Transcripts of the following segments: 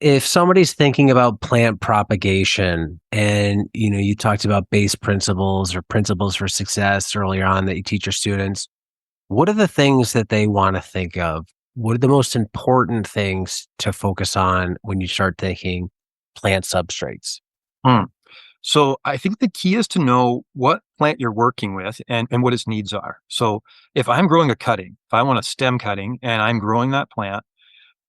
If somebody's thinking about plant propagation and you talked about base principles or principles for success earlier on that you teach your students, what are the things that they want to think of? What are the most important things to focus on when you start thinking plant substrates? Hmm. So I think the key is to know what plant you're working with and what its needs are. So if I'm growing a cutting, if I want a stem cutting and I'm growing that plant,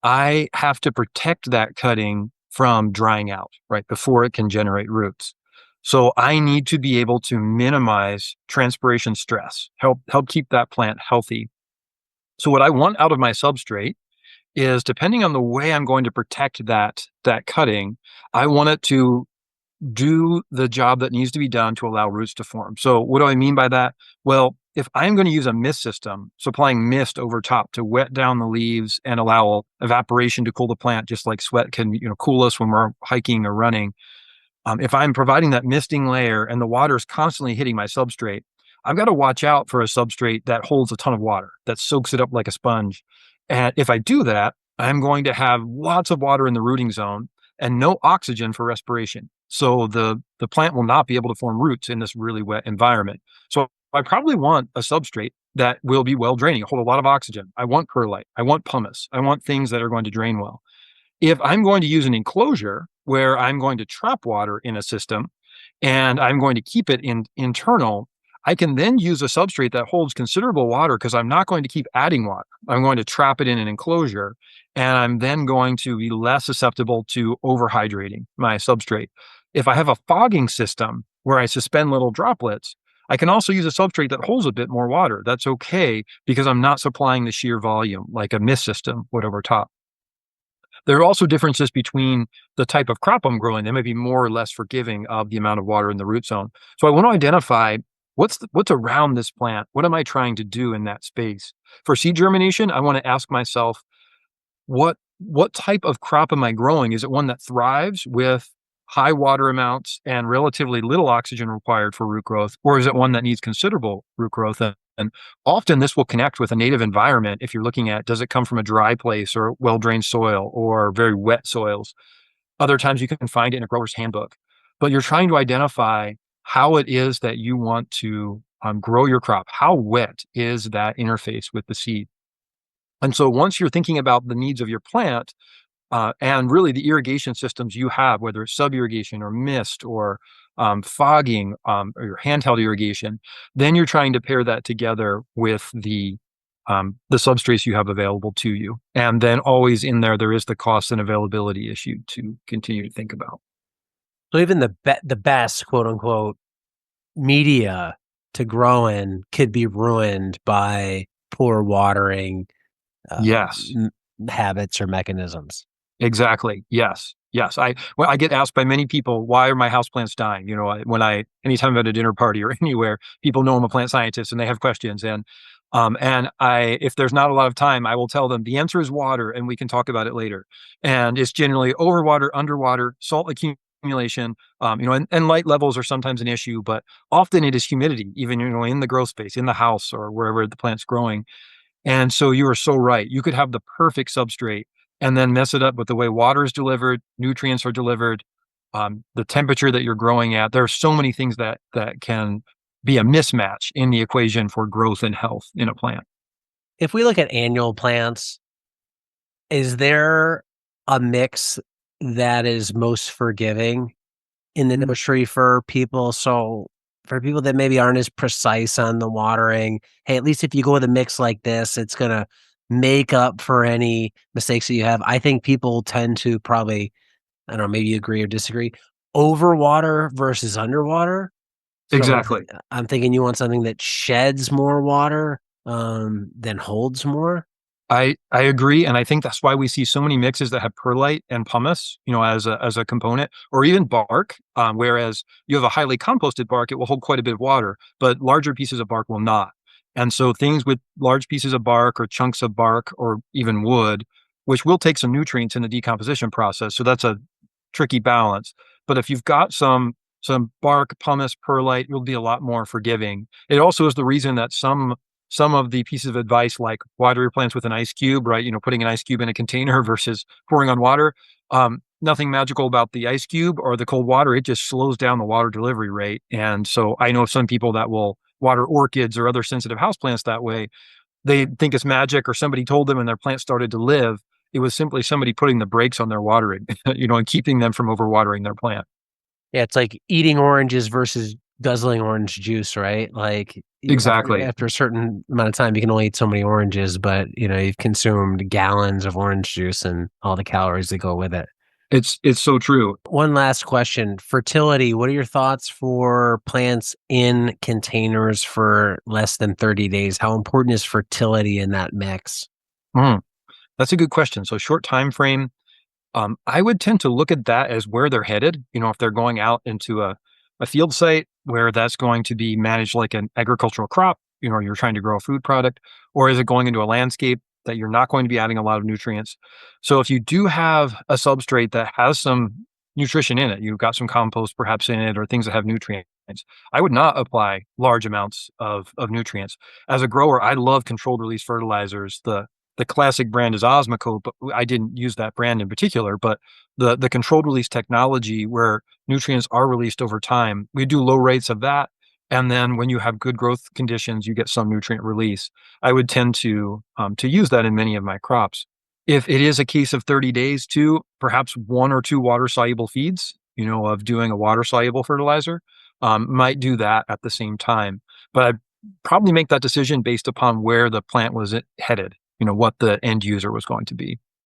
I have to protect that cutting from drying out, right, before it can generate roots. So I need to be able to minimize transpiration stress, help keep that plant healthy. So what I want out of my substrate is, depending on the way I'm going to protect that cutting, I want it to do the job that needs to be done to allow roots to form. So what do I mean by that? Well, if I'm going to use a mist system, supplying mist over top to wet down the leaves and allow evaporation to cool the plant, just like sweat can, cool us when we're hiking or running. If I'm providing that misting layer and the water is constantly hitting my substrate, I've got to watch out for a substrate that holds a ton of water, that soaks it up like a sponge. And if I do that, I'm going to have lots of water in the rooting zone and no oxygen for respiration. So the plant will not be able to form roots in this really wet environment. So I probably want a substrate that will be well draining, hold a lot of oxygen. I want perlite. I want pumice. I want things that are going to drain well. If I'm going to use an enclosure where I'm going to trap water in a system and I'm going to keep it internal, I can then use a substrate that holds considerable water because I'm not going to keep adding water. I'm going to trap it in an enclosure, and I'm then going to be less susceptible to overhydrating my substrate. If I have a fogging system where I suspend little droplets, I can also use a substrate that holds a bit more water. That's okay because I'm not supplying the sheer volume like a mist system would over top. There are also differences between the type of crop I'm growing. They may be more or less forgiving of the amount of water in the root zone. So I want to identify what's around this plant. What am I trying to do in that space? For seed germination, I want to ask myself, what type of crop am I growing? Is it one that thrives with high water amounts and relatively little oxygen required for root growth, or is it one that needs considerable root growth? And often this will connect with a native environment. If you're looking at, does it come from a dry place or well-drained soil or very wet soils? Other times you can find it in a grower's handbook, but you're trying to identify how it is that you want to grow your crop. How wet is that interface with the seed? And so once you're thinking about the needs of your plant, and really the irrigation systems you have, whether it's sub-irrigation or mist or fogging, or your handheld irrigation, then you're trying to pair that together with the substrates you have available to you. And then always in there is the cost and availability issue to continue to think about. So even the best quote unquote media to grow in could be ruined by poor watering Yes. habits or mechanisms. Exactly. Yes. Yes. I get asked by many people, why are my houseplants dying? Anytime I'm at a dinner party or anywhere, people know I'm a plant scientist and they have questions. If there's not a lot of time, I will tell them the answer is water and we can talk about it later. And it's generally overwater, underwater, salt accumulation, and light levels are sometimes an issue, but often it is humidity, even, in the grow space, in the house or wherever the plant's growing. And so you are so right. You could have the perfect substrate and then mess it up with the way water is delivered, nutrients are delivered, the temperature that you're growing at. There are so many things that can be a mismatch in the equation for growth and health in a plant. If we look at annual plants, is there a mix that is most forgiving in the nursery for people? So for people that maybe aren't as precise on the watering, hey, at least if you go with a mix like this, it's gonna make up for any mistakes that you have. I think people tend to probably, I don't know, maybe you agree or disagree, overwater versus underwater. So Exactly. I'm thinking you want something that sheds more water than holds more. I agree, and I think that's why we see so many mixes that have perlite and pumice, as a component, or even bark. Whereas you have a highly composted bark, it will hold quite a bit of water, but larger pieces of bark will not. And so things with large pieces of bark or chunks of bark or even wood, which will take some nutrients in the decomposition process. So that's a tricky balance. But if you've got some bark, pumice, perlite, you'll be a lot more forgiving. It also is the reason that some of the pieces of advice, like water your plants with an ice cube, right? Putting an ice cube in a container versus pouring on water. Nothing magical about the ice cube or the cold water. It just slows down the water delivery rate. And so I know some people that will water orchids or other sensitive houseplants that way. They think it's magic or somebody told them and their plant started to live. It was simply somebody putting the brakes on their watering, and keeping them from overwatering their plant. Yeah, it's like eating oranges versus guzzling orange juice, right? Like Exactly. after a certain amount of time, you can only eat so many oranges, but you've consumed gallons of orange juice and all the calories that go with it. It's so true. One last question. Fertility. What are your thoughts for plants in containers for less than 30 days? How important is fertility in that mix? Mm, that's a good question. So short time frame. I would tend to look at that as where they're headed. If they're going out into a field site where that's going to be managed like an agricultural crop, you're trying to grow a food product, or is it going into a landscape that you're not going to be adding a lot of nutrients? So if you do have a substrate that has some nutrition in it, you've got some compost perhaps in it or things that have nutrients, I would not apply large amounts of nutrients. As a grower, I love controlled release fertilizers. The classic brand is Osmocote, but I didn't use that brand in particular. But the controlled release technology where nutrients are released over time, we do low rates of that. And then when you have good growth conditions, you get some nutrient release. I would tend to use that in many of my crops. If it is a case of 30 days too, perhaps one or two water soluble feeds, of doing a water soluble fertilizer, might do that at the same time. But I'd probably make that decision based upon where the plant was headed, what the end user was going to be.